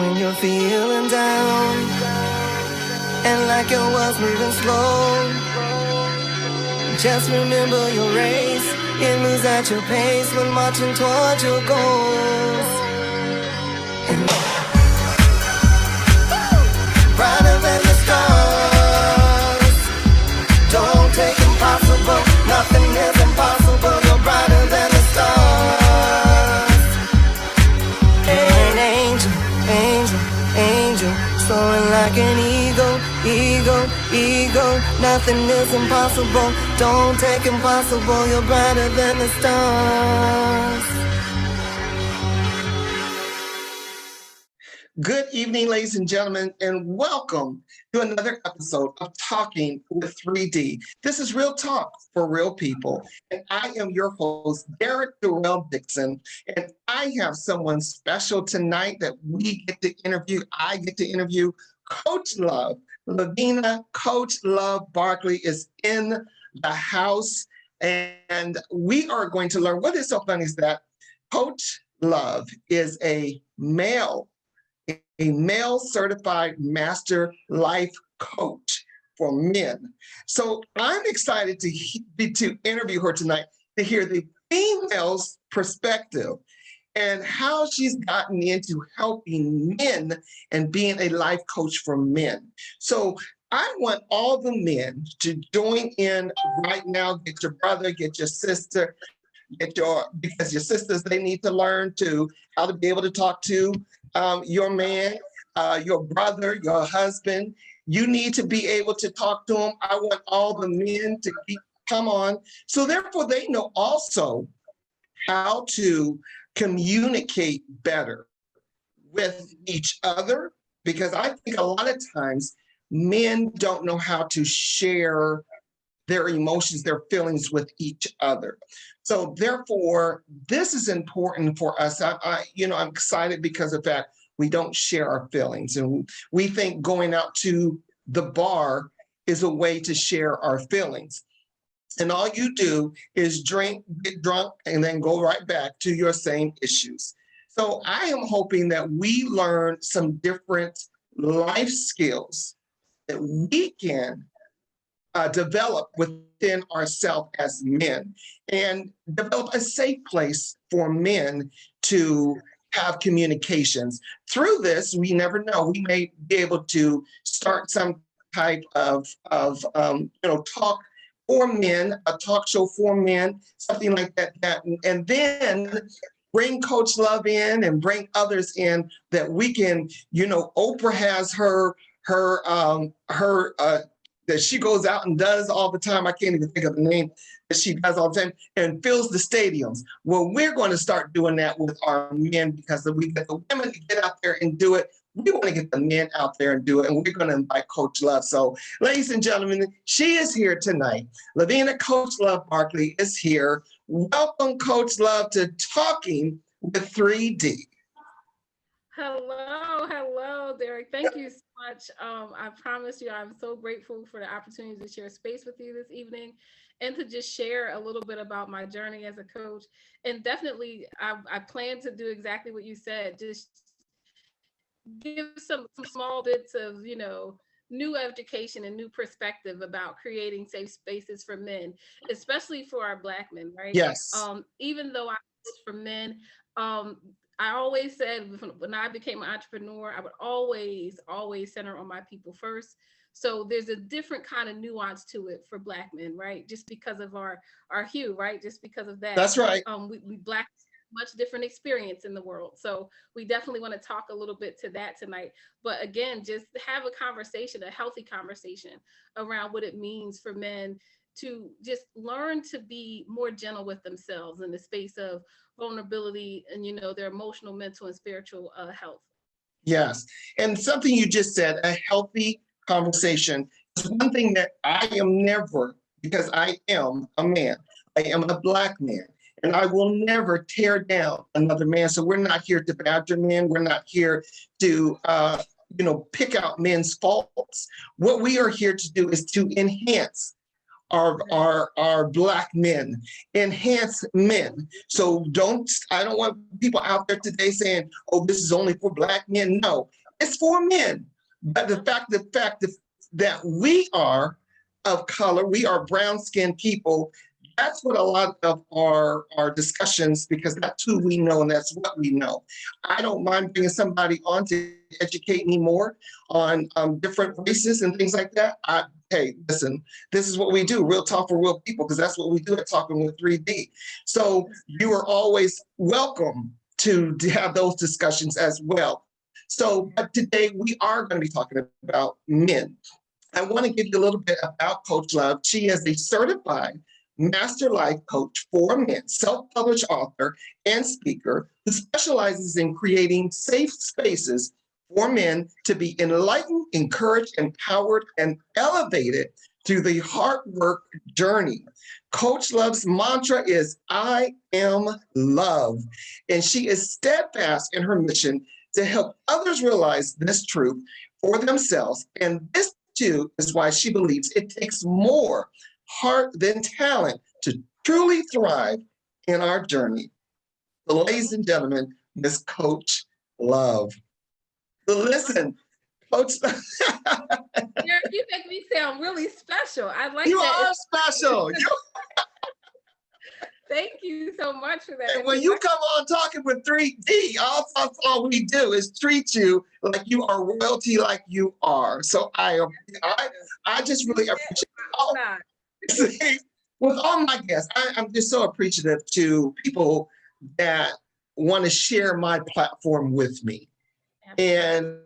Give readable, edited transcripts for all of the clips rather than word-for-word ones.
when you're feeling down and like your world's moving slow, just remember your race. It moves at your pace when marching towards your goals. And brighter than the stars. Don't take impossible. Nothing is impossible. You're brighter than the stars. An angel, angel, angel, soaring like an eagle, eagle, eagle. Nothing is impossible. Don't take impossible. You're brighter than the stars. Good evening, ladies and gentlemen, and welcome to another episode of Talking with 3D. This is Real Talk for Real People, and I am your host, Derrick Durrell Dixon, and I have someone special tonight that we get to interview. I get to interview Coach Love. Lovenia, Coach Love Barkley is in the house, and we are going to learn. What is so funny is that Coach Love is a male certified master life coach for men. So I'm excited to interview her tonight to hear the female's perspective and how she's gotten into helping men and being a life coach for men. So I want all the men to join in right now. Get your brother, get your sister, because your sisters, they need to learn how to be able to talk to your man, your brother, your husband. You need to be able to talk to them. I want all the men to come on. So therefore, they know also how to communicate better with each other, because I think a lot of times men don't know how to share their emotions, their feelings with each other. So therefore, this is important for us. I'm excited because of that. We don't share our feelings, and we think going out to the bar is a way to share our feelings. And all you do is drink, get drunk, and then go right back to your same issues. So I am hoping that we learn some different life skills that we can develop within ourselves as men, and develop a safe place for men to have communications. Through this, we never know, we may be able to start some type of talk for men, a talk show for men, something like that, and then bring Coach Love in and bring others in that we can, Oprah has her that she goes out and does all the time. I can't even think of the name that she does all the time and fills the stadiums. Well, we're going to start doing that with our men, because we get the women to get out there and do it. We want to get the men out there and do it, and we're going to invite Coach Love. So, ladies and gentlemen, she is here tonight. Lovenia, Coach Love Barkley is here. Welcome, Coach Love, to Talking with 3D. Hello, Derrick. Thank you so much. I promise you, I'm so grateful for the opportunity to share space with you this evening and to just share a little bit about my journey as a coach. And definitely, I plan to do exactly what you said, just give some small bits of, new education and new perspective about creating safe spaces for men, especially for our Black men, right? Yes. Even though I coach for men, I always said when I became an entrepreneur, I would always center on my people first. So there's a different kind of nuance to it for Black men, right? Just because of our hue, right? Just because of that. That's right. We Black much different experience in the world. So we definitely want to talk a little bit to that tonight. But again, just have a conversation, a healthy conversation around what it means for men to just learn to be more gentle with themselves in the space of vulnerability and, their emotional, mental, and spiritual health. Yes. And something you just said, a healthy conversation, is one thing that I am never, because I am a man, I am a Black man, and I will never tear down another man. So we're not here to badger men. We're not here to, pick out men's faults. What we are here to do is to enhance our Black men, enhance men. So I don't want people out there today saying, oh, this is only for Black men. No, it's for men. But the fact that we are of color, we are brown-skinned people, that's what a lot of our discussions, because that's who we know and that's what we know. I don't mind bringing somebody on to educate me more on different races and things like that. Hey, listen, this is what we do, Real Talk for Real People, because that's what we do at Talking with 3D. So you are always welcome to have those discussions as well. So, but today we are going to be talking about men. I want to give you a little bit about Coach Love. She is a certified master life coach for men, self-published author and speaker who specializes in creating safe spaces for men to be enlightened, encouraged, empowered, and elevated through the hard work journey. Coach Love's mantra is, I am love. And she is steadfast in her mission to help others realize this truth for themselves. And this too is why she believes it takes more heart than talent to truly thrive in our journey. So, ladies and gentlemen, Miss Coach Love. So listen, Coach. You make me sound really special. I like you that. You are special. Thank you so much for that. And when you come on Talking with 3D, all we do is treat you like you are royalty, like you are. So I just really appreciate with all my guests. I'm just so appreciative to people that want to share my platform with me. And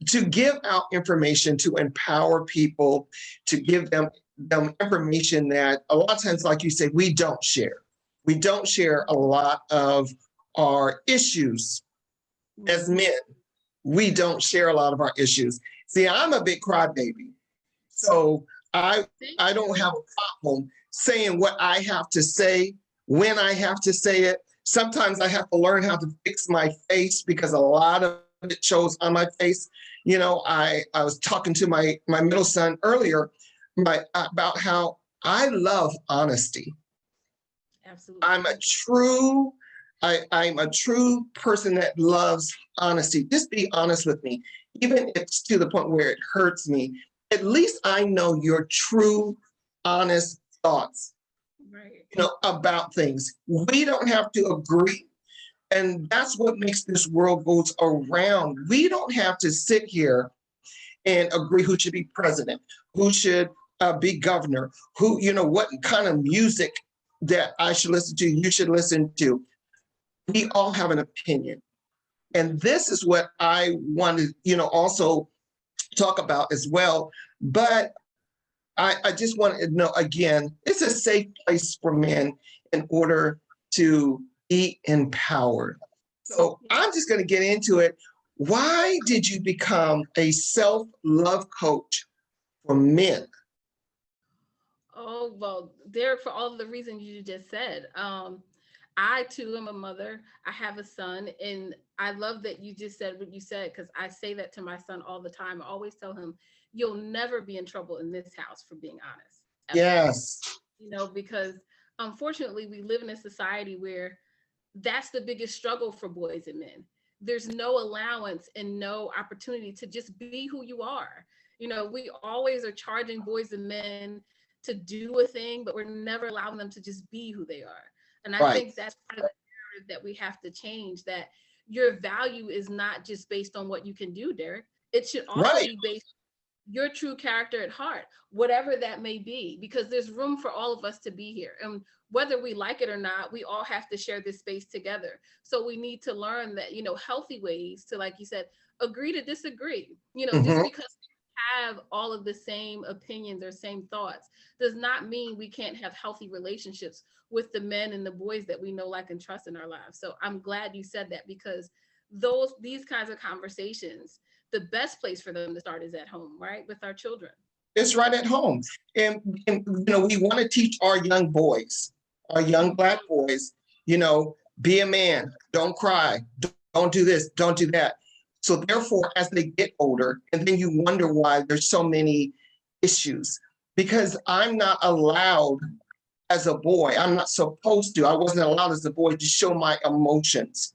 to give out information, to empower people, to give them information that a lot of times, like you say, we don't share. We don't share a lot of our issues as men. We don't share a lot of our issues. See, I'm a big crybaby. So I don't have a problem saying what I have to say, when I have to say it. Sometimes I have to learn how to fix my face because a lot of it shows on my face. You know, I was talking to my middle son earlier about how I love honesty. Absolutely. I'm a true person that loves honesty. Just be honest with me. Even if it's to the point where it hurts me, at least I know your true, honest thoughts, right, about things. We don't have to agree. And that's what makes this world goes around. We don't have to sit here and agree who should be president, who should be governor, who, what kind of music that I should listen to, you should listen to. We all have an opinion. And this is what I want to, also talk about as well. But I just want to know, again, it's a safe place for men in order to be empowered. So I'm just going to get into it. Why did you become a self-love coach for men? Oh, well, Derrick, for all of the reasons you just said. I too am a mother. I have a son, and I love that you just said what you said, because I say that to my son all the time. I always tell him, you'll never be in trouble in this house for being honest. Yes. Because unfortunately we live in a society where that's the biggest struggle for boys and men. There's no allowance and no opportunity to just be who you are. We always are charging boys and men to do a thing, but we're never allowing them to just be who they are. And I think that's part of the narrative that we have to change, that your value is not just based on what you can do, Derrick. It should also be based on your true character at heart, whatever that may be, because there's room for all of us to be here. And whether we like it or not, we all have to share this space together. So we need to learn that, healthy ways to, like you said, agree to disagree. Just because we have all of the same opinions or same thoughts does not mean we can't have healthy relationships with the men and the boys that we know, like, and trust in our lives. So I'm glad you said that, because these kinds of conversations, the best place for them to start is at home, right? With our children. It's right at home. And we want to teach our young boys, our young Black boys, be a man, don't cry, don't do this, don't do that. So therefore, as they get older, and then you wonder why there's so many issues, because I'm not allowed as a boy. I'm not supposed to. I wasn't allowed as a boy to show my emotions.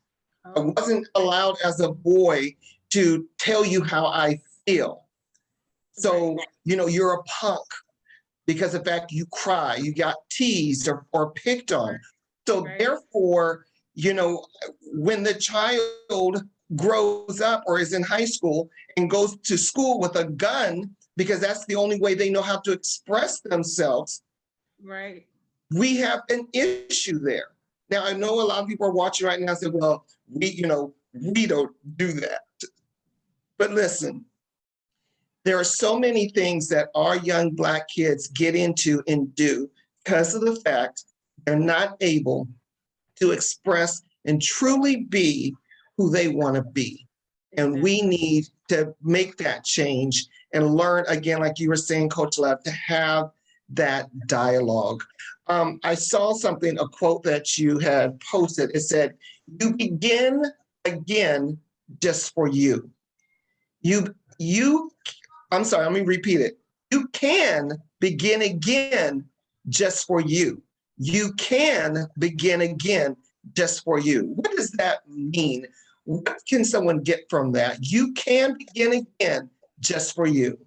I wasn't allowed as a boy to tell you how I feel. So, you're a punk because of the fact you cry, you got teased or picked on. So therefore, when the child grows up or is in high school and goes to school with a gun, because that's the only way they know how to express themselves. Right. We have an issue there. Now, I know a lot of people are watching right now and say, well, we don't do that. But listen, there are so many things that our young Black kids get into and do because of the fact they're not able to express and truly be who they want to be. And we need to make that change and learn, again, like you were saying, Coach Lev, to have that dialogue. I saw something, a quote that you had posted. It said, "You begin again just for you." I'm sorry, let me repeat it. You can begin again just for you. You can begin again just for you. What does that mean? What can someone get from that? You can begin again just for you.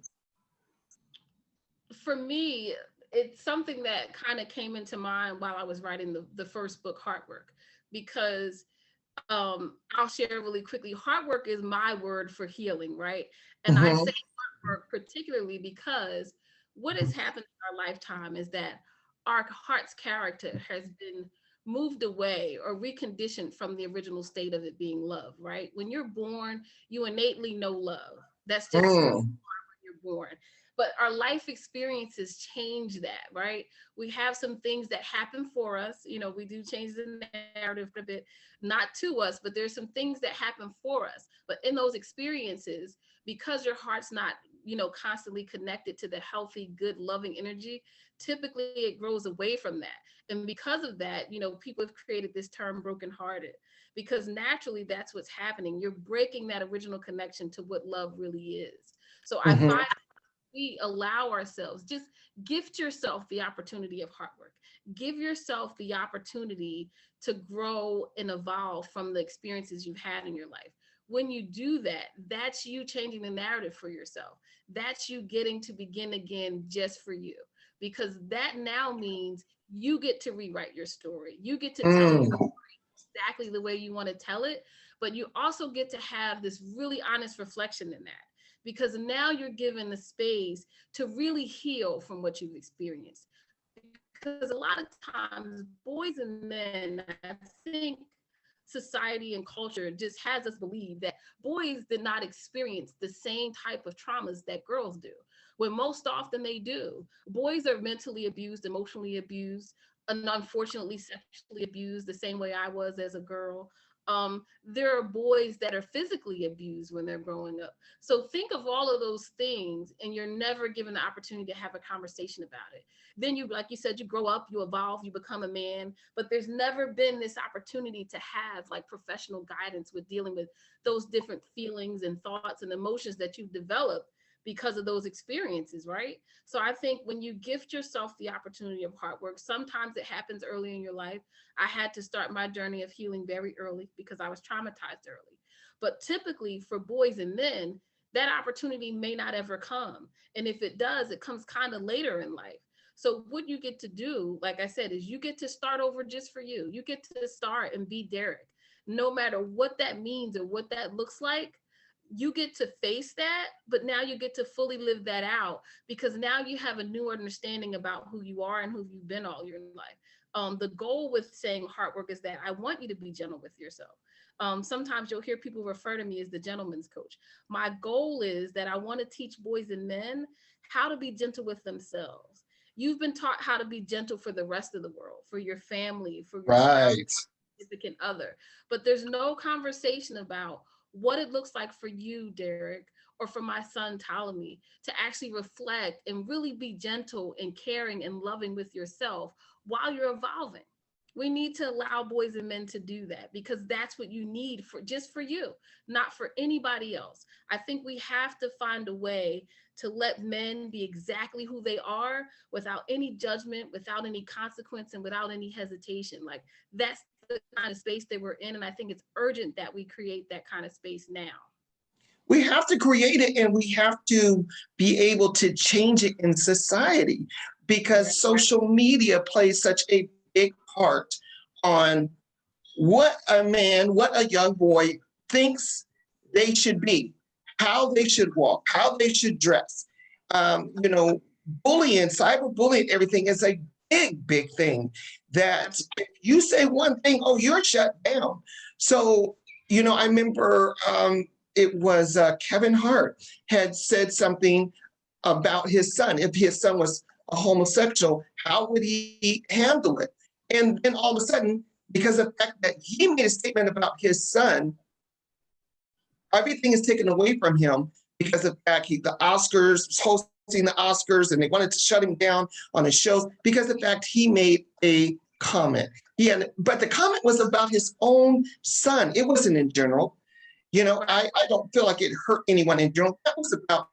For me, it's something that kind of came into mind while I was writing the first book, Hard Work, because I'll share really quickly. Hard work is my word for healing, right? And I say hard work particularly because what has happened in our lifetime is that our heart's character has been moved away or reconditioned from the original state of it being love, right? When you're born, you innately know love. That's just when you're born. But our life experiences change that, right? We have some things that happen for us. We do change the narrative a bit, not to us, but there's some things that happen for us. But in those experiences, because your heart's not, constantly connected to the healthy, good, loving energy, typically it grows away from that. And because of that, people have created this term brokenhearted, because naturally that's what's happening. You're breaking that original connection to what love really is. So I find we allow ourselves, just gift yourself the opportunity of hard work. Give yourself the opportunity to grow and evolve from the experiences you've had in your life. When you do that, that's you changing the narrative for yourself. That's you getting to begin again just for you. Because that now means you get to rewrite your story. You get to tell it exactly the way you want to tell it, but you also get to have this really honest reflection in that, because now you're given the space to really heal from what you've experienced. Because a lot of times, boys and men, I think society and culture just has us believe that boys did not experience the same type of traumas that girls do, when most often they do. Boys are mentally abused, emotionally abused, and unfortunately sexually abused the same way I was as a girl. There are boys that are physically abused when they're growing up. So think of all of those things, and you're never given the opportunity to have a conversation about it. Then you, like you said, you grow up, you evolve, you become a man, but there's never been this opportunity to have like professional guidance with dealing with those different feelings and thoughts and emotions that you've developed because of those experiences, right? So I think when you gift yourself the opportunity of hard work, sometimes it happens early in your life. I had to start my journey of healing very early because I was traumatized early. But typically for boys and men, that opportunity may not ever come. And if it does, it comes kind of later in life. So what you get to do, like I said, is you get to start over just for you. You get to start and be Derrick, no matter what that means or what that looks like. You get to face that, but now you get to fully live that out, because now you have a new understanding about who you are and who you've been all your life. The goal with saying hard work is that I want you to be gentle with yourself. Sometimes you'll hear people refer to me as the gentleman's coach. My goal is that I want to teach boys and men how to be gentle with themselves. You've been taught how to be gentle for the rest of the world, for your family, for your spouse, significant other. But there's no conversation about what it looks like for you, Derrick, or for my son, Ptolemy, to actually reflect and really be gentle and caring and loving with yourself while you're evolving. We need to allow boys and men to do that, because that's what you need for just for you, not for anybody else. I think we have to find a way to let men be exactly who they are without any judgment, without any consequence, and without any hesitation. Like, that's the kind of space that we're in. And I think it's urgent that we create that kind of space now. We have to create it, and we have to be able to change it in society, because social media plays such a big part on what a man, what a young boy thinks they should be, how they should walk, how they should dress. Bullying, cyberbullying, everything is a big thing. That if you say one thing, oh, you're shut down. So, I remember it was Kevin Hart had said something about his son. If his son was a homosexual, how would he handle it? And then all of a sudden, because of the fact that he made a statement about his son, everything is taken away from him because of the fact the Oscars, was hosting the Oscars, and they wanted to shut him down on his shows because of the fact he made a comment. But the comment was about his own son. It wasn't in general. I don't feel like it hurt anyone in general. That was about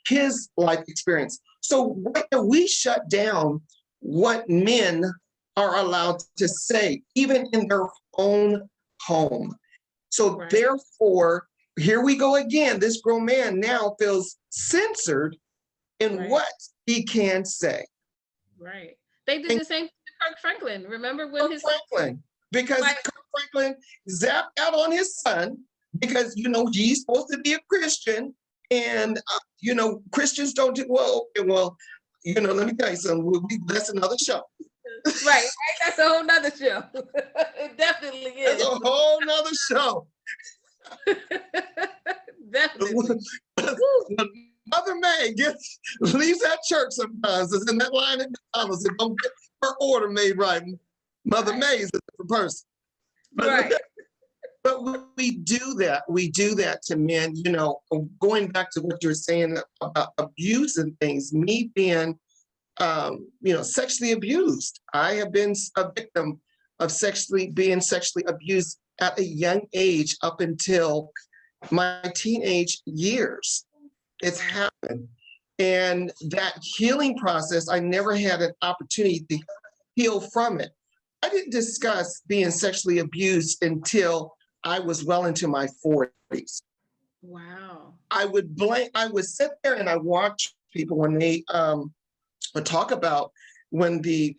his life experience. So right now we shut down what men are allowed to say, even in their own home. So therefore, here we go again. This grown man now feels censored in what he can say. Right. They did the same thing to Kirk Franklin. Remember when because Kirk Franklin zapped out on his son because, he's supposed to be a Christian, and, Christians don't do, let me tell you something, that's another show. Right. That's a whole nother show. It definitely is. That's a whole nother show. Definitely. Mother May leaves that church sometimes. It's in that line at McDonald's. It don't get her order made right. Mother May is a different person. But we do that. We do that to men. Going back to what you were saying about abuse and things. Me being, sexually abused. I have been a victim of being sexually abused at a young age up until my teenage years. It's happened. And that healing process, I never had an opportunity to heal from it. I didn't discuss being sexually abused until I was well into my 40s. Wow. I would sit there and I watch people when they would talk about when the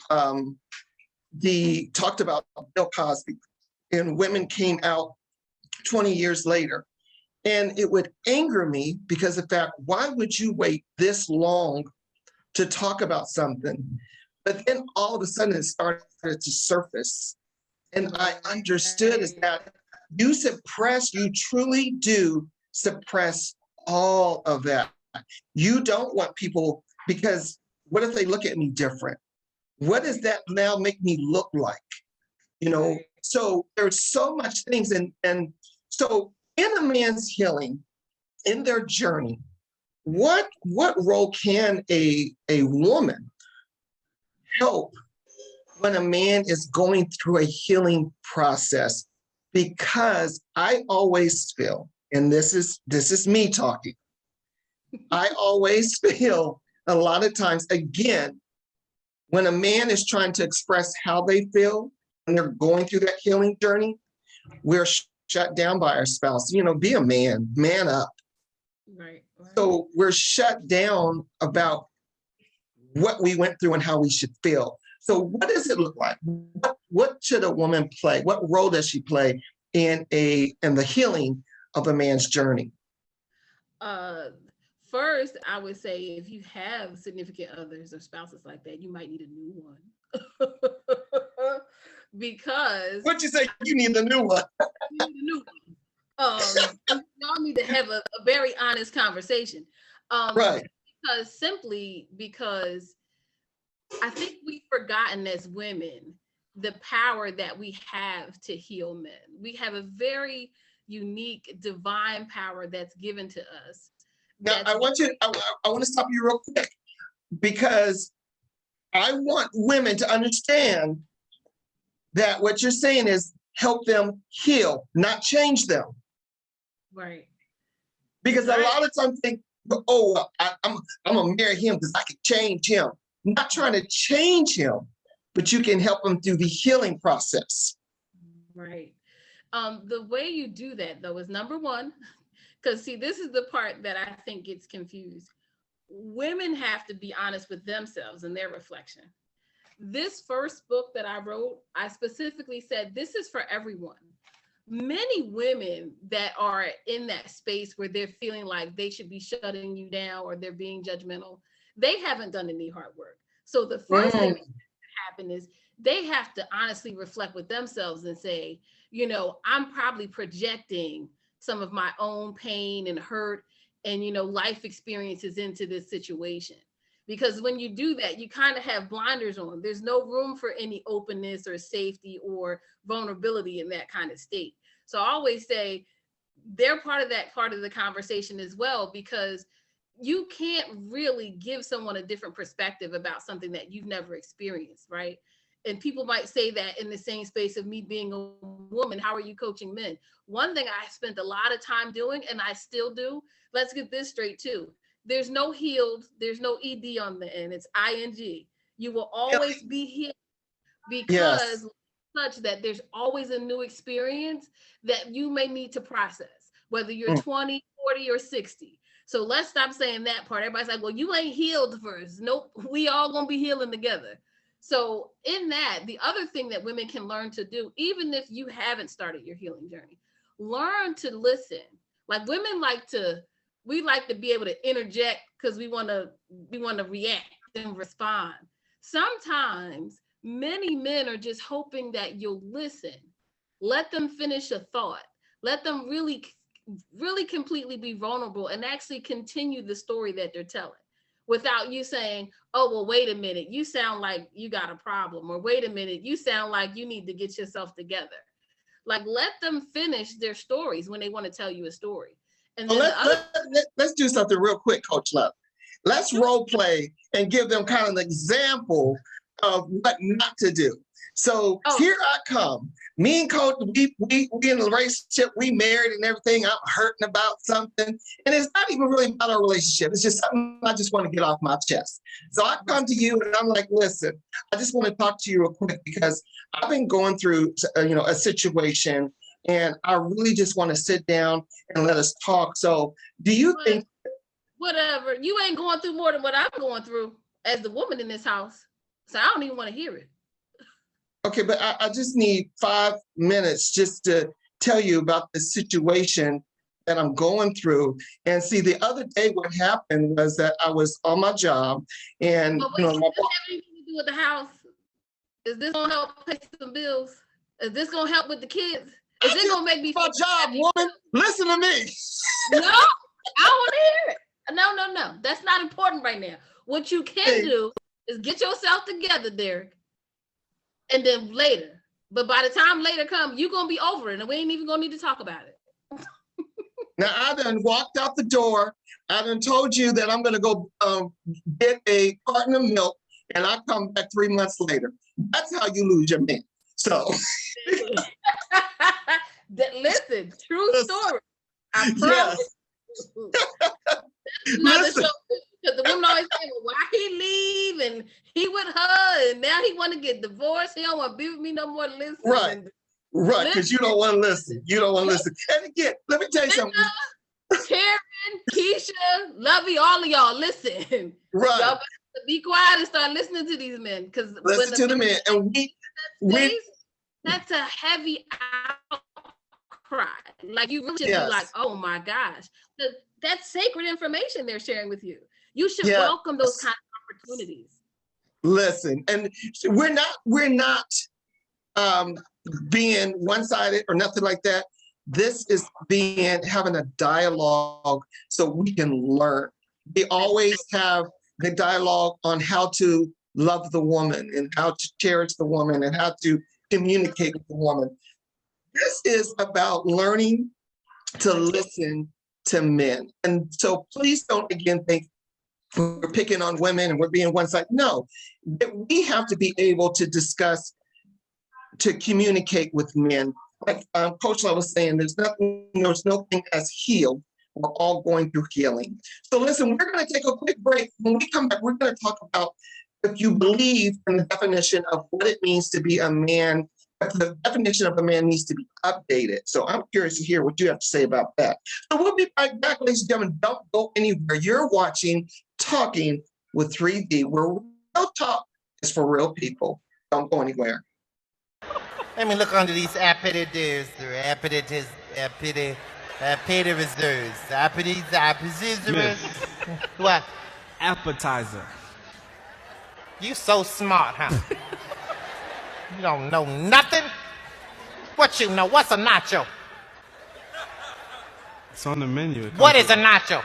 talked about Bill Cosby, and women came out 20 years later. And it would anger me because of the fact, why would you wait this long to talk about something? But then all of a sudden it started to surface. And I understood is that you truly do suppress all of that. You don't want people, because what if they look at me different? What does that now make me look like? So there's so much things. And so in a man's healing, in their journey, what role can a woman help when a man is going through a healing process? Because I always feel, and this is me talking, I always feel a lot of times, again, when a man is trying to express how they feel and they're going through that healing journey, we're shut down by our spouse. Be a man up. Right. So we're shut down about what we went through and how we should feel. So what does it look like? What should a woman play? What role does she play in the healing of a man's journey? First, I would say if you have significant others or spouses like that, you might need a new one. Because what'd you say? You need a new one. You need a new one. Y'all need to have a very honest conversation. Right. Because I think we've forgotten as women the power that we have to heal men. We have a very unique divine power that's given to us. Now I want to stop you real quick, because I want women to understand that what you're saying is help them heal, not change them. Right. Because a lot of times oh, well, I'm gonna marry him because I can change him. Not trying to change him, but you can help him through the healing process. Right. The way you do that though is number one, because see, this is the part that I think gets confused. Women have to be honest with themselves and their reflection. This first book that I wrote, I specifically said this is for everyone. Many women that are in that space where they're feeling like they should be shutting you down or they're being judgmental, they haven't done any hard work. So the first thing that happen is they have to honestly reflect with themselves and say, you know, I'm probably projecting some of my own pain and hurt and, you know, life experiences into this situation. Because when you do that, you kind of have blinders on. There's no room for any openness or safety or vulnerability in that kind of state. So I always say they're part of the conversation as well, because you can't really give someone a different perspective about something that you've never experienced, right? And people might say that in the same space of me being a woman, how are you coaching men? One thing I spent a lot of time doing, and I still do, let's get this straight too. There's no healed, there's no ED on the end, it's ING. You will always be healed because such that there's always a new experience that you may need to process, whether you're 20, 40, or 60. So let's stop saying that part. Everybody's like, well, you ain't healed first. Nope, we all gonna be healing together. So in that, the other thing that women can learn to do, even if you haven't started your healing journey, learn to listen. Like women we like to be able to interject because we want to react and respond. Sometimes many men are just hoping that you'll listen. Let them finish a thought. Let them really completely be vulnerable and actually continue the story that they're telling without you saying, oh, well, wait a minute, you sound like you got a problem, or wait a minute, you sound like you need to get yourself together. Like, let them finish their stories when they want to tell you a story. And then let's do something real quick, Coach Love. Let's role play and give them kind of an example of what not to do. So here I come. Me and Coach, we in a relationship, we married and everything. I'm hurting about something. And it's not even really about our relationship. It's just something I just want to get off my chest. So I come to you and I'm like, listen, I just want to talk to you real quick because I've been going through a situation and I really just want to sit down and let us talk. So do you think? Whatever. You ain't going through more than what I'm going through as the woman in this house. So I don't even want to hear it. Okay, but I just need 5 minutes just to tell you about the situation that I'm going through. And see, the other day what happened was that I was on my job and does this have anything to do with the house? Is this gonna help pay some bills? Is this gonna help with the kids? Is this gonna make me my job, woman? Listen to me. No, I want to hear it. No. That's not important right now. What you can do is get yourself together, Derrick. And then later, but by the time later comes, you're gonna be over it, and we ain't even gonna need to talk about it. Now I done walked out the door. I done told you that I'm gonna go get a carton of milk, and I come back 3 months later. That's how you lose your man. So listen, true story. I promise. Yes. Because the women always say, well, why he leave and he with her and now he want to get divorced. He don't want to be with me no more. Listen. Right, because you don't want to listen. You don't want to listen. And again, let me tell you something. Karen, Keisha, Lovey, all of y'all, listen. Right. Y'all better be quiet and start listening to these men. Because listen to the men. And that's a heavy outcry. Like you really should be like, oh my gosh. That's sacred information they're sharing with you. You should welcome those kind of opportunities. Listen, and we're not being one-sided or nothing like that. This is having a dialogue so we can learn. We always have the dialogue on how to love the woman and how to cherish the woman and how to communicate with the woman. This is about learning to listen to men. And so please don't again think we're picking on women and we're being one side. No, we have to be able to discuss, to communicate with men. Like Coach Love was saying, there's no thing as healed, we're all going through healing. So listen, we're going to take a quick break. When we come back, we're going to talk about if you believe in the definition of what it means to be a man, if the definition of a man needs to be updated. So I'm curious to hear what you have to say about that. So we'll be right back, ladies and gentlemen. Don't go anywhere. You're watching Talking with 3D, where real talk is for real people. Don't go anywhere. Let me look under these appetitors, appetitors. What? Appetizer. You so smart, huh? You don't know nothing? What you know? What's a nacho? It's on the menu. What is a nacho?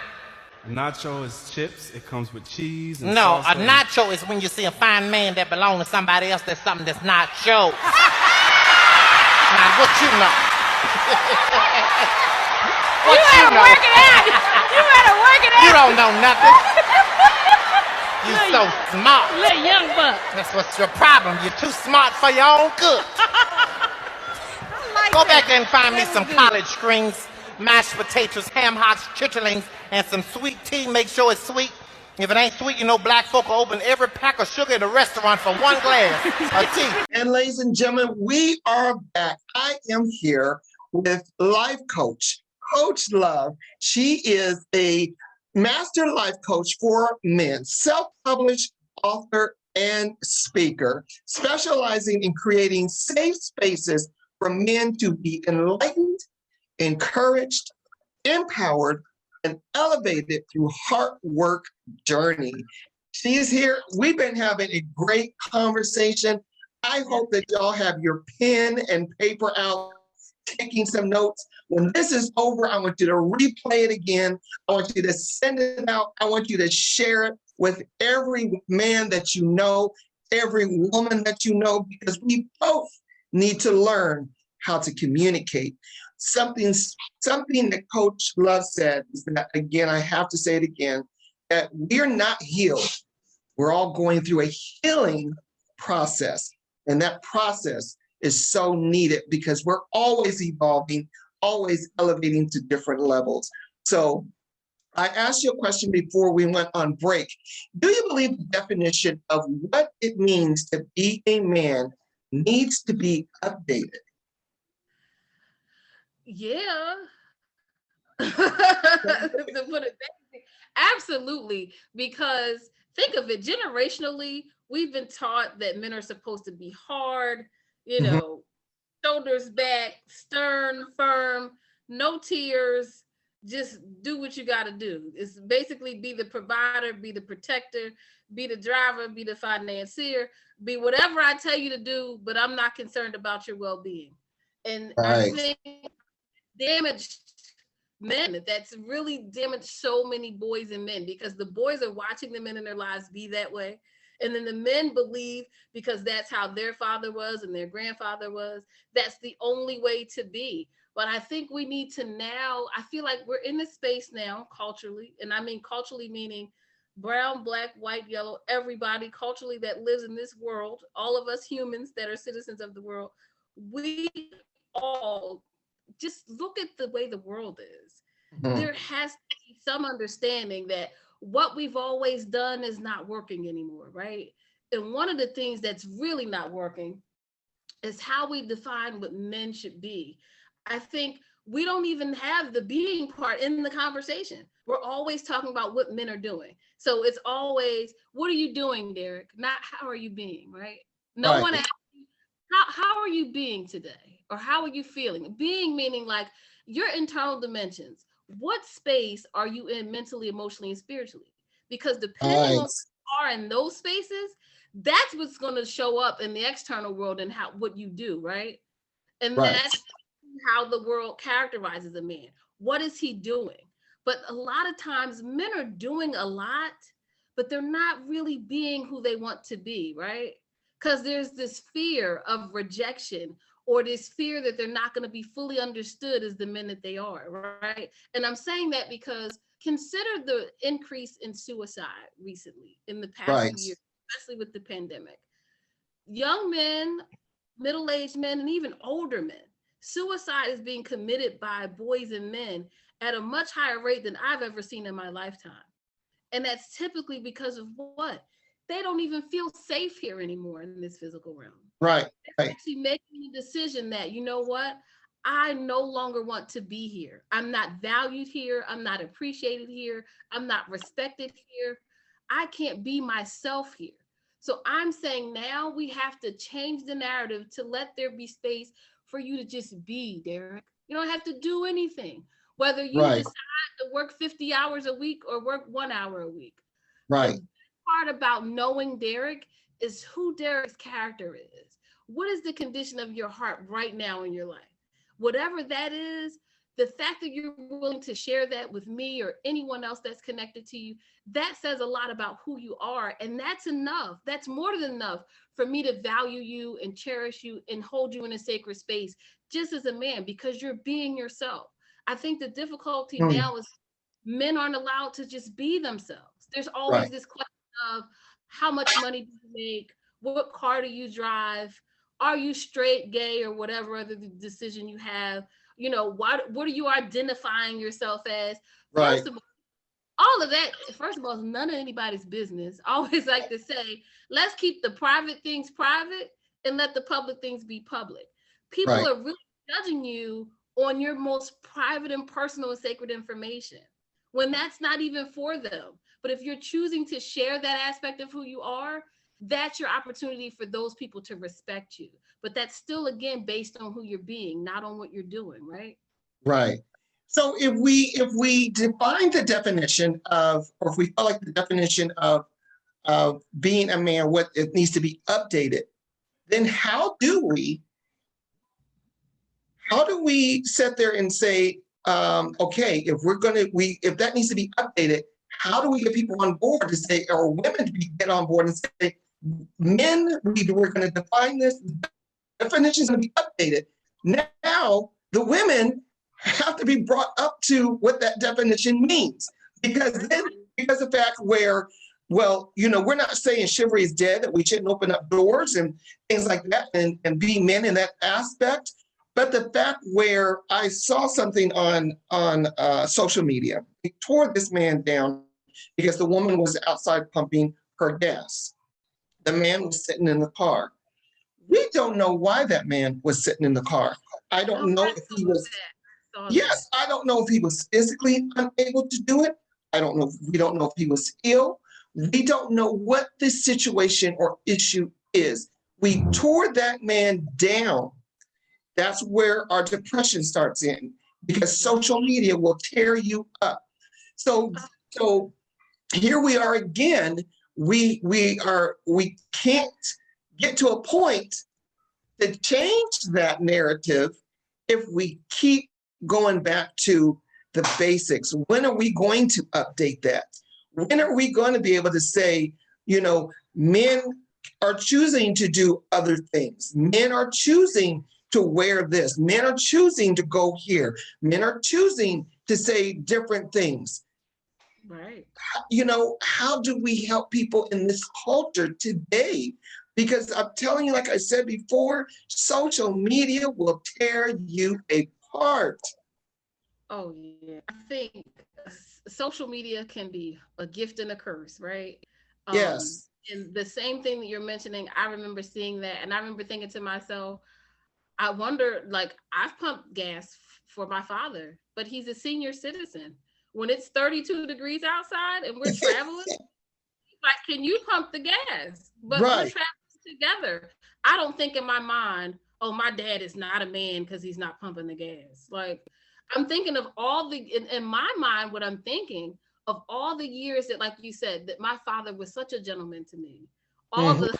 Nacho is chips. It comes with cheese and No, salsa a nacho is when you see a fine man that belongs to somebody else. That's something that's not yours. Now, what you know? What you know? Work it out. You better work it out. You don't know nothing. You so smart. Little young buck. That's what's your problem. You're too smart for your own good. Like Go that. back there and find me That's some good. collard greens, mashed potatoes, ham hocks, chitterlings, and some sweet tea. Make sure it's sweet. If it ain't sweet, you know black folk will open every pack of sugar in the restaurant for one glass of tea. And ladies and gentlemen, we are back. I am here with life coach, Coach Love. She is a master life coach for men, self-published author and speaker, specializing in creating safe spaces for men to be enlightened, encouraged, empowered, and elevated through hard work journey. She's here. We've been having a great conversation. I hope that y'all have your pen and paper out, taking some notes. When this is over, I want you to replay it again. I want you to send it out. I want you to share it with every man that you know, every woman that you know, because we both need to learn how to communicate. Something that Coach Love said is that, again, I have to say it again, that we're not healed. We're all going through a healing process. And that process is so needed because we're always evolving, always elevating to different levels. So I asked you a question before we went on break. Do you believe the definition of what it means to be a man needs to be updated? Yeah. To put it back, absolutely. Because think of it, generationally, we've been taught that men are supposed to be hard, you know, shoulders back, stern, firm, no tears, just do what you got to do. It's basically be the provider, be the protector, be the driver, be the financier, be whatever I tell you to do, but I'm not concerned about your well-being. And I think damaged men, that's really damaged so many boys and men, because the boys are watching the men in their lives be that way. And then the men believe, because that's how their father was and their grandfather was, that's the only way to be. But I think we need to now, I feel like we're in this space now culturally, and I mean culturally meaning brown, black, white, yellow, everybody culturally that lives in this world, all of us humans that are citizens of the world, we all just look at the way the world is. There has to be some understanding that what we've always done is not working anymore, right? And one of the things that's really not working is how we define what men should be. I think we don't even have the being part in the conversation. We're always talking about what men are doing. So it's always, what are you doing, Derrick? Not how are you being, right? No one asks you, how are you being today? Or how are you feeling? Being meaning like your internal dimensions. What space are you in mentally, emotionally, and spiritually? Because depending on where you are in those spaces, that's what's going to show up in the external world and what you do, right? And that's how the world characterizes a man. What is he doing? But a lot of times men are doing a lot, but they're not really being who they want to be, right? Because there's this fear of rejection, or this fear that they're not going to be fully understood as the men that they are, right? And I'm saying that because consider the increase in suicide recently in the past few years, especially with the pandemic. Young men, middle-aged men, and even older men, suicide is being committed by boys and men at a much higher rate than I've ever seen in my lifetime. And that's typically because of what? They don't even feel safe here anymore in this physical realm. Right. They're Right. actually making the decision that, you know what? I no longer want to be here. I'm not valued here. I'm not appreciated here. I'm not respected here. I can't be myself here. So I'm saying now we have to change the narrative to let there be space for you to just be, Derrick. You don't have to do anything, whether you Right. decide to work 50 hours a week or work 1 hour a week. Right. The part about knowing Derrick is who Derrick's character is. What is the condition of your heart right now in your life? Whatever that is, the fact that you're willing to share that with me or anyone else that's connected to you, that says a lot about who you are. And that's enough. That's more than enough for me to value you and cherish you and hold you in a sacred space just as a man, because you're being yourself. I think the difficulty now is men aren't allowed to just be themselves. There's always Right. this question of how much money do you make? What car do you drive? Are you straight, gay, or whatever other decision you have? You know, what are you identifying yourself as? Right. First of all of that, first of all, is none of anybody's business. I always like to say, let's keep the private things private and let the public things be public. People Right. are really judging you on your most private and personal and sacred information when that's not even for them. But if you're choosing to share that aspect of who you are, that's your opportunity for those people to respect you. But that's still, again, based on who you're being, not on what you're doing, right? Right. So if we define the definition of, or if we feel like the definition of being a man, what it needs to be updated, then how do we sit there and say, okay, if that needs to be updated, how do we get people on board to say, or women to get on board and say, men, we're going to define this, definition is going to be updated. Now the women have to be brought up to what that definition means, because the fact where, well, we're not saying chivalry is dead, that we shouldn't open up doors and things like that and be men in that aspect. But the fact where I saw something on social media, it tore this man down because the woman was outside pumping her gas. The man was sitting in the car. We don't know why that man was sitting in the car. I don't know if he was, yes, I don't know if he was physically unable to do it. We don't know if he was ill. We don't know what the situation or issue is. We tore that man down. That's where our depression starts in, because social media will tear you up. So here we are again. We can't get to a point to change that narrative if we keep going back to the basics. When are we going to update that? When are we going to be able to say, men are choosing to do other things. Men are choosing to wear this. Men are choosing to go here. Men are choosing to say different things. Right. How do we help people in this culture today? Because I'm telling you, like I said before, social media will tear you apart. Oh, yeah. I think social media can be a gift and a curse, right? Yes. And the same thing that you're mentioning, I remember seeing that, and I remember thinking to myself, I wonder, like, I've pumped gas for my father, but he's a senior citizen. When it's 32 degrees outside and we're traveling, like, can you pump the gas? But Right. we're traveling together. I don't think in my mind, oh, my dad is not a man because he's not pumping the gas. Like, I'm thinking of in my mind, what I'm thinking of all the years that, like you said, that my father was such a gentleman to me. All the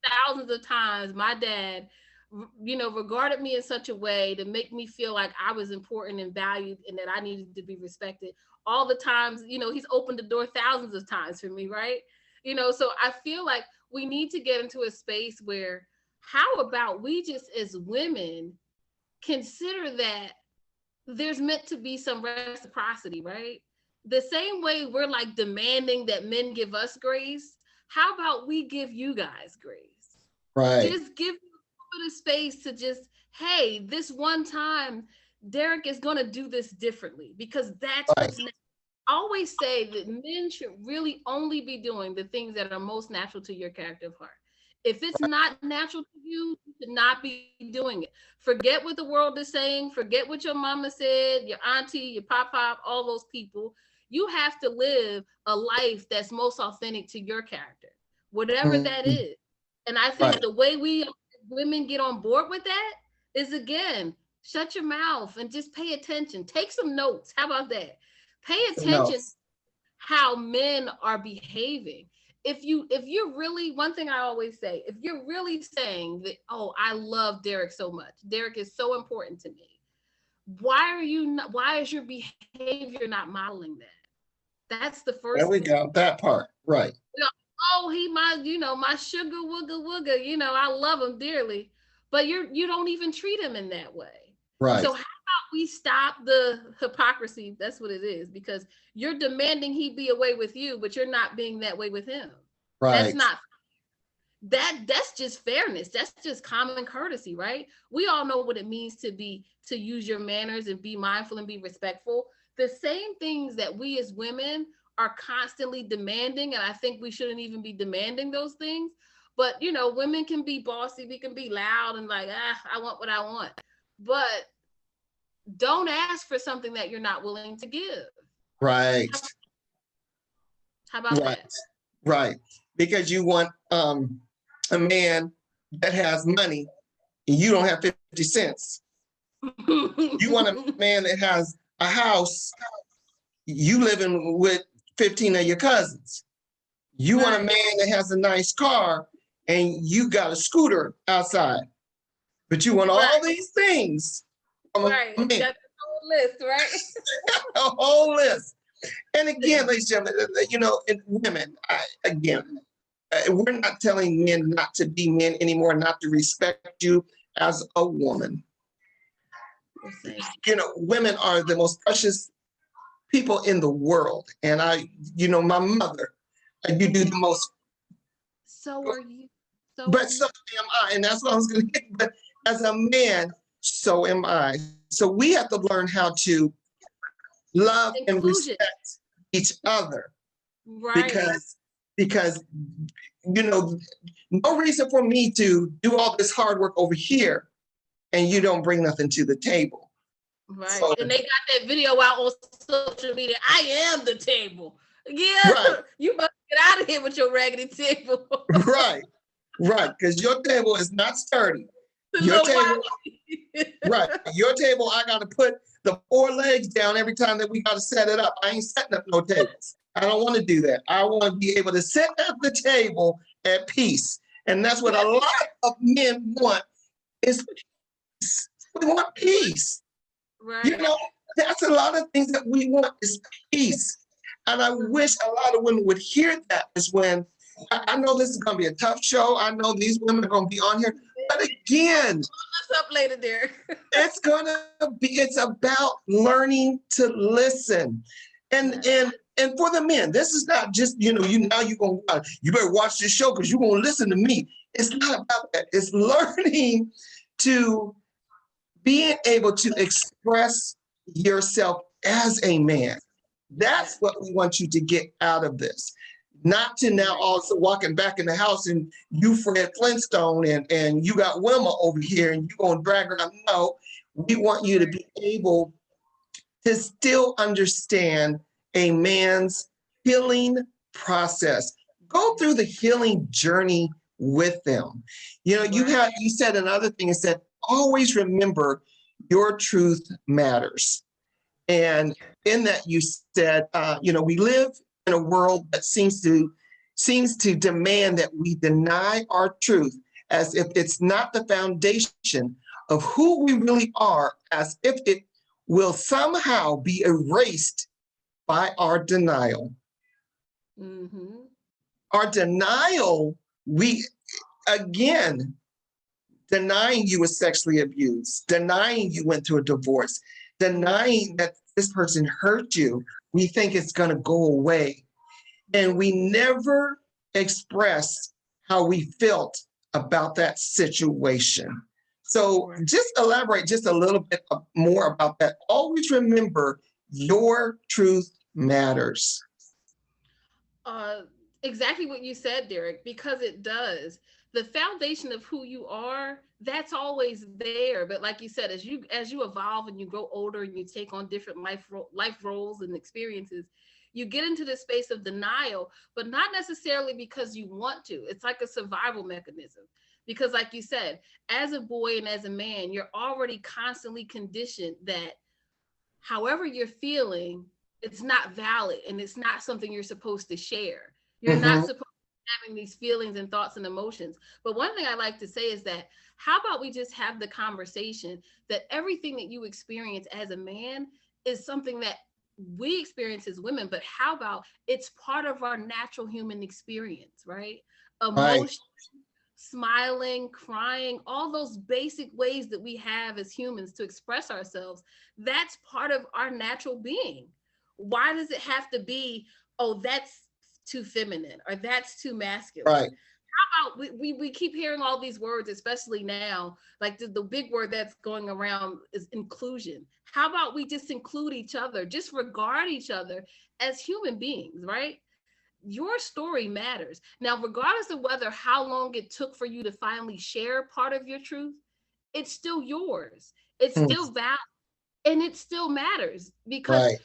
thousands of times my dad, regarded me in such a way to make me feel like I was important and valued and that I needed to be respected. All the times, he's opened the door thousands of times for me, right? So I feel like we need to get into a space where, how about we just as women consider that there's meant to be some reciprocity, right? The same way we're like demanding that men give us grace, how about we give you guys grace? Right. Just give you a little bit of space to just, hey, this one time, Derrick is going to do this differently because that's Right. what's I always say that men should really only be doing the things that are most natural to your character of heart. If it's not natural to you, you should not be doing it. Forget what the world is saying. Forget what your mama said, your auntie, your pop, all those people. You have to live a life that's most authentic to your character, whatever that Mhm. is. And I think Right. the way we women get on board with that is, again, shut your mouth and just pay attention. Take some notes. How about that? Pay No. attention how men are behaving. If you're really, one thing I always say, if you're really saying that, oh, I love Derrick so much, Derrick is so important to me, why is your behavior not modeling that? That's the There first we thing. go. That part. Right. Oh, he my sugar wooga wooga, I love him dearly, but you don't even treat him in that way. Right. So how about we stop the hypocrisy? That's what it is, because you're demanding he be away with you, but you're not being that way with him. Right. That's not that's just fairness. That's just common courtesy, right? We all know what it means to use your manners and be mindful and be respectful. The same things that we as women are constantly demanding, and I think we shouldn't even be demanding those things. But women can be bossy, we can be loud and like, I want what I want. But don't ask for something that you're not willing to give. Right. How about Right. that? Right. Because you want a man that has money and you don't have 50 cents. You want a man that has a house, you living with 15 of your cousins. You want a man that has a nice car and you got a scooter outside. But you want all these things from a Right. man. That's the whole list, right? A whole list. And again, ladies and gentlemen, and women, we're not telling men not to be men anymore, not to respect you as a woman. Women are the most precious people in the world. And my mother, you do the most. So are you. But so am I. And that's what I was going to get. But as a man, so am I. So we have to learn how to love and respect each other. Right. Because no reason for me to do all this hard work over here and you don't bring nothing to the table. Right. So, and they got that video out on social media. I am the table. Yeah. Right. You must get out of here with your raggedy table. Right. Because your table is not sturdy. Your table, right. Your table, I got to put the 4 legs down every time that we got to set it up. I ain't setting up no tables. I don't want to do that. I want to be able to sit at the table at peace. And that's what a lot of men want is peace. We want peace. Right. That's a lot of things that we want is peace. And I wish a lot of women would hear that is when, I know this is going to be a tough show. I know these women are going to be on here. But again, what's up later, Derrick? It's about learning to listen. And for the men, this is not just, you better watch this show because you're going to listen to me. It's not about that. It's learning to being able to express yourself as a man. That's what we want you to get out of this. Not to now also walking back in the house and you Fred Flintstone and you got Wilma over here and you're going to drag her out. No, we want you to be able to still understand a man's healing process. Go through the healing journey with them. You said another thing, is that always remember your truth matters. And in that you said, we live in a world that seems to demand that we deny our truth as if it's not the foundation of who we really are, as if it will somehow be erased by our denial. Mm-hmm. Our denial, denying you was sexually abused, denying you went through a divorce, denying that this person hurt you, we think it's going to go away. And we never express how we felt about that situation. So just elaborate just a little bit more about that. Always remember your truth matters. Exactly what you said, Derrick, because it does. The foundation of who you are, that's always there. But like you said, as you evolve and you grow older and you take on different life roles and experiences, you get into this space of denial, but not necessarily because you want to. It's like a survival mechanism. Because like you said, as a boy and as a man, you're already constantly conditioned that however you're feeling, it's not valid and it's not something you're supposed to share. You're not supposed to be having these feelings and thoughts and emotions. But one thing I like to say is that how about we just have the conversation that everything that you experience as a man is something that we experience as women, but how about it's part of our natural human experience, right? Emotion, smiling, crying, all those basic ways that we have as humans to express ourselves, that's part of our natural being. Why does it have to be, oh, that's too feminine or that's too masculine? Right. How about we keep hearing all these words, especially now, like the big word that's going around is inclusion. How about we just include each other, just regard each other as human beings, right? Your story matters. Now, regardless of whether how long it took for you to finally share part of your truth, it's still yours. It's still valid and it still matters because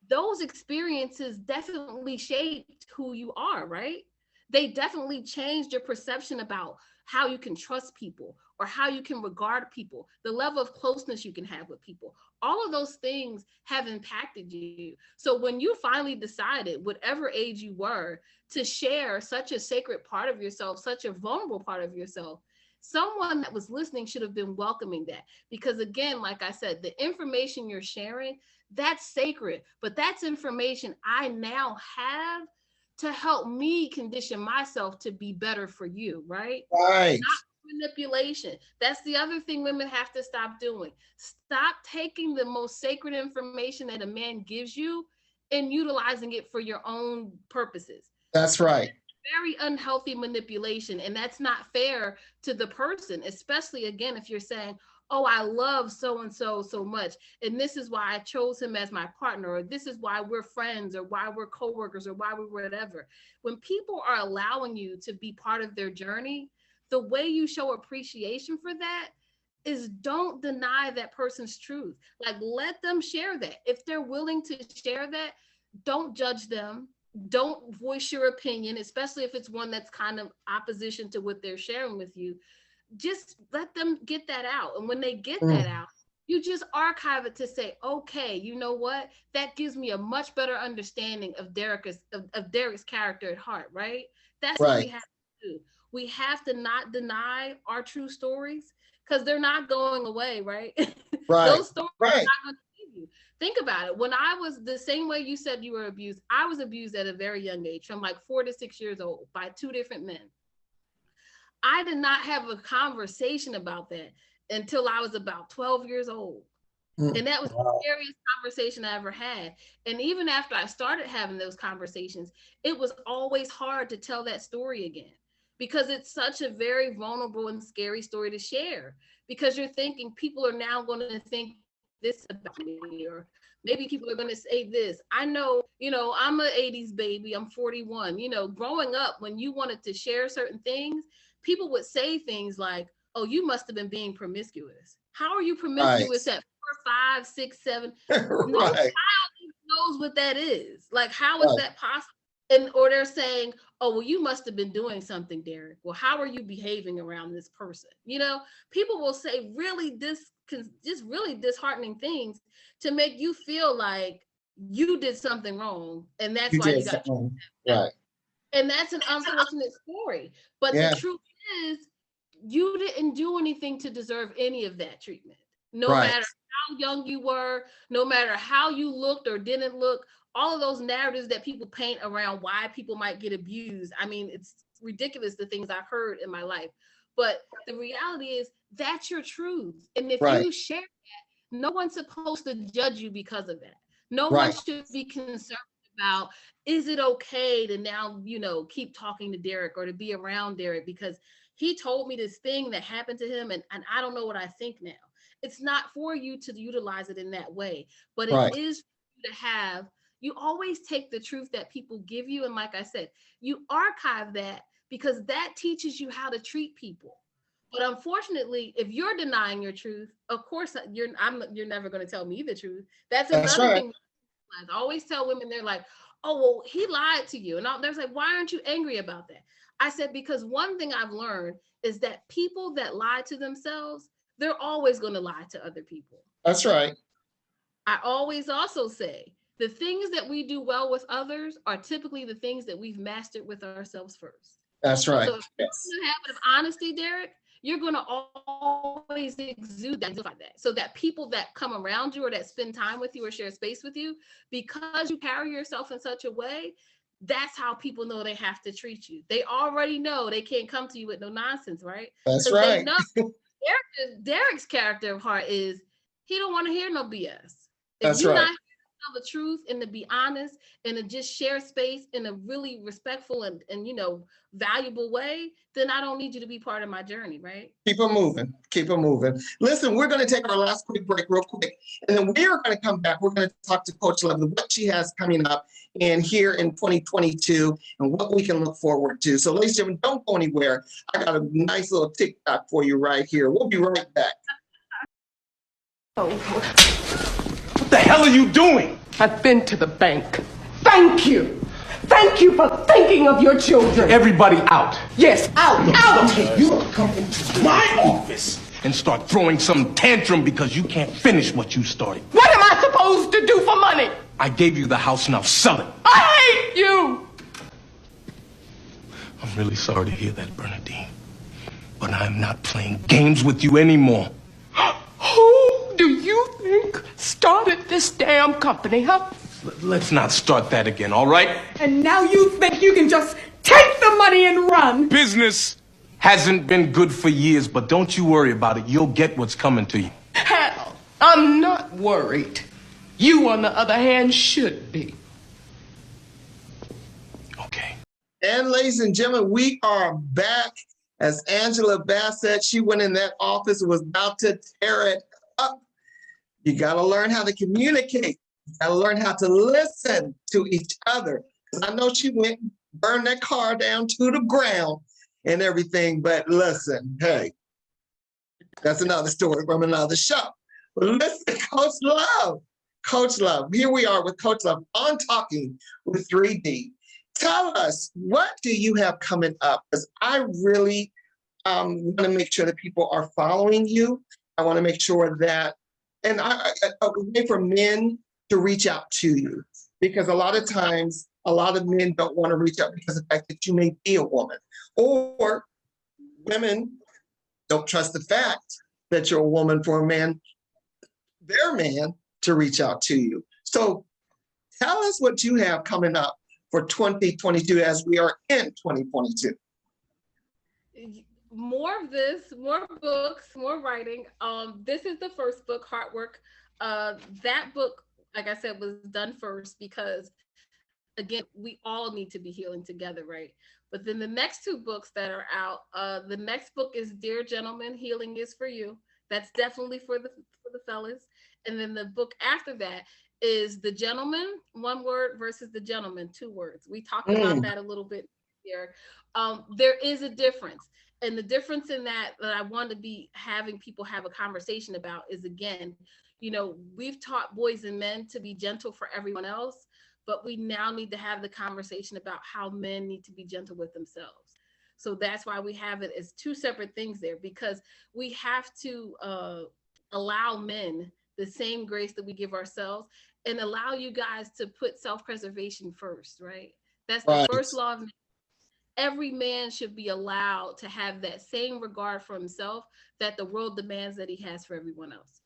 those experiences definitely shaped who you are, right? They definitely changed your perception about how you can trust people or how you can regard people, the level of closeness you can have with people. All of those things have impacted you. So when you finally decided, whatever age you were, to share such a sacred part of yourself, such a vulnerable part of yourself, someone that was listening should have been welcoming that. Because again, like I said, the information you're sharing, that's sacred, but that's information I now have to help me condition myself to be better for you, right? Right. Not manipulation. That's the other thing women have to stop doing. Stop taking the most sacred information that a man gives you and utilizing it for your own purposes. That's right. Very unhealthy manipulation, and that's not fair to the person, especially again if you're saying, oh, I love so and so so much and this is why I chose him as my partner, or this is why we're friends, or why we're coworkers, or why we're whatever. When people are allowing you to be part of their journey, the way you show appreciation for that is don't deny that person's truth. Like, let them share that. If they're willing to share that, don't judge them. Don't voice your opinion, especially if it's one that's kind of opposition to what they're sharing with you. Just let them get that out. And when they get that out, you just archive it to say, okay, you know what? That gives me a much better understanding of Derrick's character at heart, right? That's what we have to do. We have to not deny our true stories because they're not going away, right? Those stories are not going to leave you. Think about it. When I was the same way you said you were abused, I was abused at a very young age, from like 4 to 6 years old by 2 different men. I did not have a conversation about that until I was about 12 years old. And that was the scariest conversation I ever had. And even after I started having those conversations, it was always hard to tell that story again because it's such a very vulnerable and scary story to share, because you're thinking people are now going to think this about me, or maybe people are going to say this. I know, I'm an 80s baby. I'm 41. Growing up, when you wanted to share certain things, people would say things like, oh, you must have been being promiscuous. How are you promiscuous at 4, 5, 6, 7? No child knows what that is. Like, how is that possible? Or they're saying, oh, well, you must have been doing something, Derrick. Well, how are you behaving around this person? People will say really disheartening things to make you feel like you did something wrong. And that's why you got right. And that's an unfortunate story. But the truth is, you didn't do anything to deserve any of that treatment. No matter how young you were, no matter how you looked or didn't look, all of those narratives that people paint around why people might get abused. I mean, it's ridiculous, the things I've heard in my life. But the reality is that's your truth. And if you share that, no one's supposed to judge you because of that. No one should be concerned about, is it okay to now, keep talking to Derrick or to be around Derrick because he told me this thing that happened to him and I don't know what I think now. It's not for you to utilize it in that way, but it Right. is for you to have, you always take the truth that people give you. And like I said, you archive that because that teaches you how to treat people. But unfortunately, if you're denying your truth, of course you're never going to tell me the truth. That's That's another right. thing. I always tell women, they're like, oh, well, he lied to you. And they're like, why aren't you angry about that? I said, because one thing I've learned is that people that lie to themselves, they're always going to lie to other people. That's right. I always also say the things that we do well with others are typically the things that we've mastered with ourselves first. That's right. So if you're in a habit of honesty, Derrick, you're going to always exude that, so that people that come around you or that spend time with you or share space with you, because you carry yourself in such a way, that's how people know they have to treat you. They already know they can't come to you with no nonsense, right? That's right. They know Derrick's character of heart is he don't want to hear no BS. If That's you're right. not tell the truth and to be honest and to just share space in a really respectful and valuable way, then I don't need you to be part of my journey, right? Keep it moving. Keep it moving. Listen, we're going to take our last quick break real quick. And then we're going to come back. We're going to talk to Coach Lovely, what she has coming up and here in 2022 and what we can look forward to. So ladies and gentlemen, don't go anywhere. I got a nice little TikTok for you right here. We'll be right back. What the hell are you doing? I've been to the bank. Thank you. Thank you for thinking of your children. Everybody out. Yes, out, out. You come into my office and start throwing some tantrum because you can't finish what you started. What am I supposed to do for money? I gave you the house, now sell it. I hate you. I'm really sorry to hear that, Bernadine. But I'm not playing games with you anymore. Who do you think started this damn company, huh? Let's not start that again, all right? And now you think you can just take the money and run? Business hasn't been good for years, but don't you worry about it. You'll get what's coming to you. Hell, I'm not worried. You, on the other hand, should be. Okay. And ladies and gentlemen, we are back. As Angela Bass said, she went in that office and was about to tear it up. You got to learn how to communicate. You got to learn how to listen to each other. I know she went and burned that car down to the ground and everything, but listen, hey, that's another story from another show. But listen, Coach Love, here we are with Coach Love on Talking with 3D. Tell us, what do you have coming up? Because I really want to make sure that people are following you. I want to make sure that, and I way for men to reach out to you, because a lot of times, a lot of men don't want to reach out because of the fact that you may be a woman, or women don't trust the fact that you're a woman for a man, their man, to reach out to you. So tell us what you have coming up for 2022 as we are in 2022. More of this, more books, more writing. This is the first book, Heart Work. That book, like I said, was done first because, again, we all need to be healing together, right? But then the next two books that are out, the next book is Dear Gentlemen, Healing is for You. That's definitely for the fellas. And then the book after that is The Gentleman, one word, versus The Gentleman, two words. We talked about that a little bit here. There is a difference. And the difference in that I want to be having people have a conversation about is, again, we've taught boys and men to be gentle for everyone else, but we now need to have the conversation about how men need to be gentle with themselves. So that's why we have it as two separate things there, because we have to allow men the same grace that we give ourselves and allow you guys to put self-preservation first, right? That's the first law of man. Every man should be allowed to have that same regard for himself that the world demands that he has for everyone else.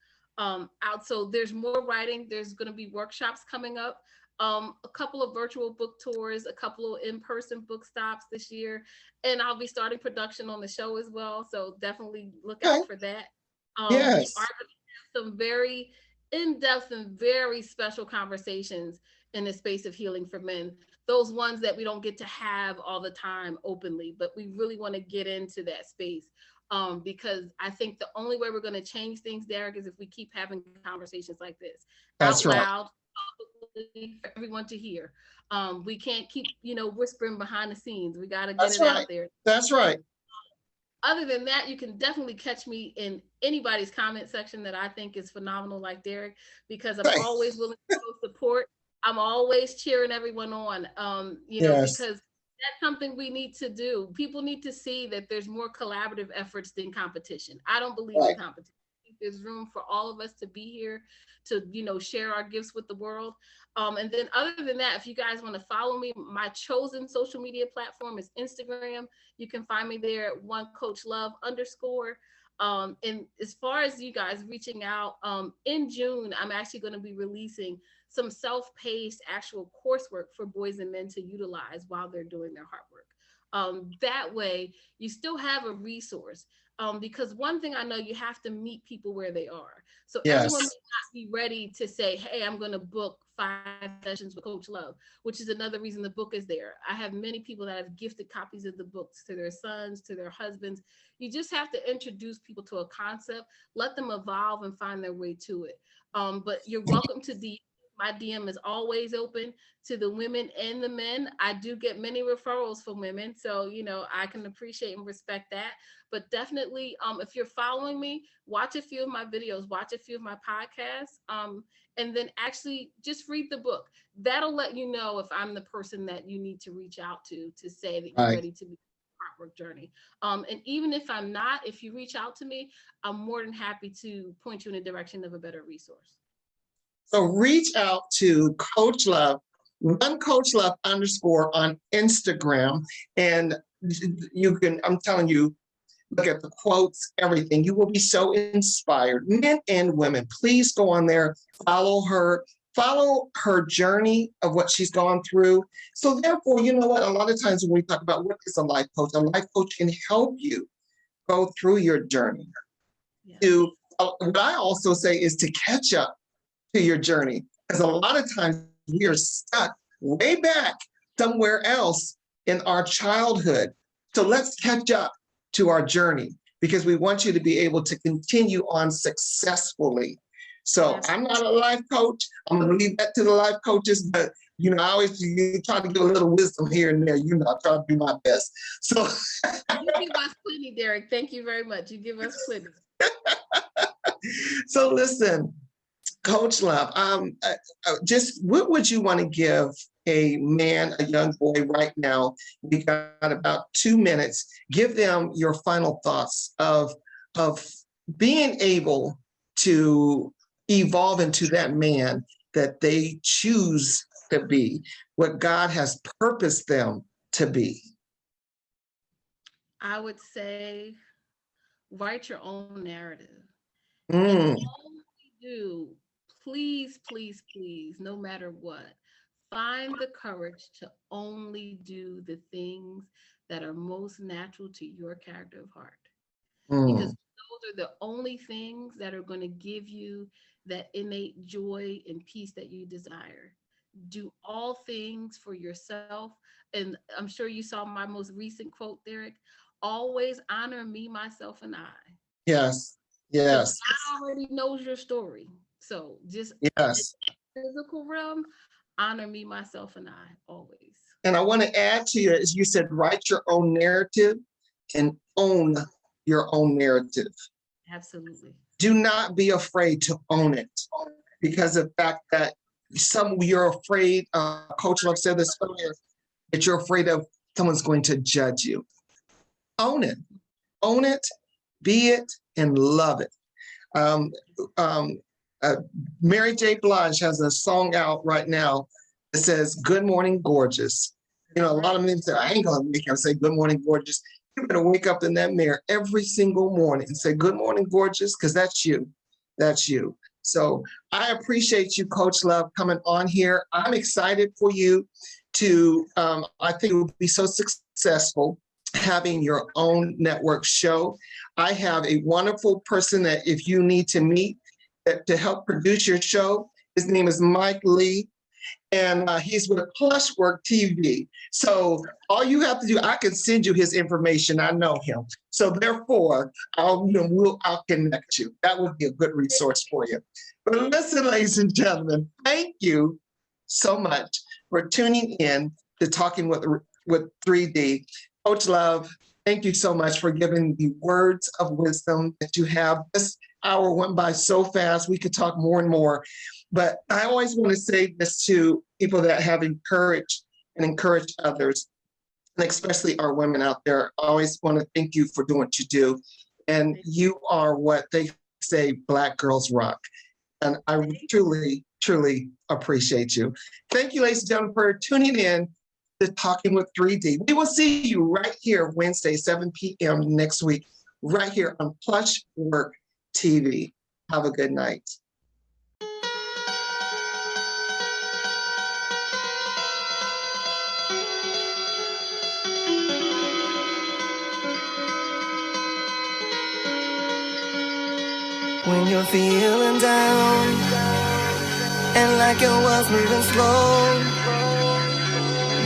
So there's more writing. There's going to be workshops coming up, a couple of virtual book tours, a couple of in-person book stops this year, and I'll be starting production on the show as well. So definitely look out for that. Yes. We are going to have some very in-depth and very special conversations in the space of healing for men. Those ones that we don't get to have all the time openly, but we really want to get into that space. Because I think the only way we're going to change things, Derrick, is if we keep having conversations like this That's out right. loud, publicly, for everyone to hear. We can't keep, whispering behind the scenes. We got to get That's it right. out there. That's right. Other than that, you can definitely catch me in anybody's comment section that I think is phenomenal, like Derrick, because I'm always willing to show support. I'm always cheering everyone on, Yes. because that's something we need to do. People need to see that there's more collaborative efforts than competition. I don't believe in competition. I think there's room for all of us to be here to, share our gifts with the world. And then other than that, if you guys want to follow me, my chosen social media platform is Instagram. You can find me there at @OneCoachLove_. And as far as you guys reaching out, in June, I'm actually going to be releasing some self-paced actual coursework for boys and men to utilize while they're doing their heart work. That way, you still have a resource. Because one thing I know, you have to meet people where they are. So everyone may not be ready to say, hey, I'm going to book 5 sessions with Coach Love, which is another reason the book is there. I have many people that have gifted copies of the books to their sons, to their husbands. You just have to introduce people to a concept, let them evolve and find their way to it. But you're welcome to my DM is always open to the women and the men. I do get many referrals from women, so I can appreciate and respect that. But definitely, if you're following me, watch a few of my videos, watch a few of my podcasts, and then actually just read the book. That'll let you know if I'm the person that you need to reach out to say that you're ready to be work journey. And even if I'm not, if you reach out to me, I'm more than happy to point you in the direction of a better resource. So reach out to Coach Love, @OneCoachLove_ on Instagram. And you can, I'm telling you, look at the quotes, everything. You will be so inspired. Men and women, please go on there, follow her journey of what she's gone through. So therefore, you know what? A lot of times when we talk about what is a life coach can help you go through your journey. Yeah. What I also say is to catch up to your journey, because a lot of times we are stuck way back somewhere else in our childhood. So let's catch up to our journey, because we want you to be able to continue on successfully. So I'm not a life coach. I'm going to leave that to the life coaches, but I always try to give a little wisdom here and there. I try to do my best. So you give us plenty, Derrick. Thank you very much. You give us plenty. So listen, Coach Love, just what would you want to give a man, a young boy right now? We got about 2 minutes. Give them your final thoughts of being able to evolve into that man that they choose to be, what God has purposed them to be. I would say, write your own narrative. Mm. And all we do, please, please, please, no matter what, find the courage to only do the things that are most natural to your character of heart. Because those are the only things that are going to give you that innate joy and peace that you desire. Do all things for yourself. And I'm sure you saw my most recent quote, Derrick, always honor me, myself, and I. Yes. Yes. God already knows your story. So just in the physical realm, honor me, myself, and I always. And I want to add to you, as you said, write your own narrative and own your own narrative. Absolutely. Do not be afraid to own it, because of the fact that you're afraid, Coach Love said this earlier, that you're afraid of someone's going to judge you. Own it, be it, and love it. Mary J. Blige has a song out right now that says, "Good morning, gorgeous." A lot of men say, I ain't gonna make him say good morning, gorgeous. You better wake up in that mirror every single morning and say, good morning, gorgeous, because that's you. That's you. So I appreciate you, Coach Love, coming on here. I'm excited for you to, I think it will be so successful having your own network show. I have a wonderful person that if you need to meet to help produce your show, his name is Mike Lee. And he's with Plushwork TV. So all you have to do, I can send you his information. I know him. So therefore, I'll connect you. That would be a good resource for you. But listen, ladies and gentlemen, thank you so much for tuning in to Talking with 3D. Coach Love, thank you so much for giving the words of wisdom that you have. This hour went by so fast. We could talk more and more. But I always want to say this to people that have encouraged others, and especially our women out there. I always want to thank you for doing what you do. And you are what they say, Black girls rock. And I truly, truly appreciate you. Thank you, ladies and gentlemen, for tuning in to Talking with 3D. We will see you right here Wednesday, 7 p.m. next week, right here on Plushwork TV. Have a good night. When you're feeling down and like your world's moving slow,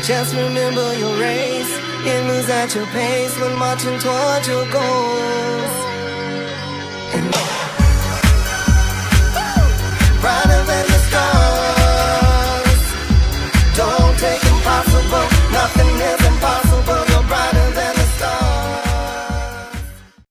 just remember your race. It moves at your pace when marching towards your goals.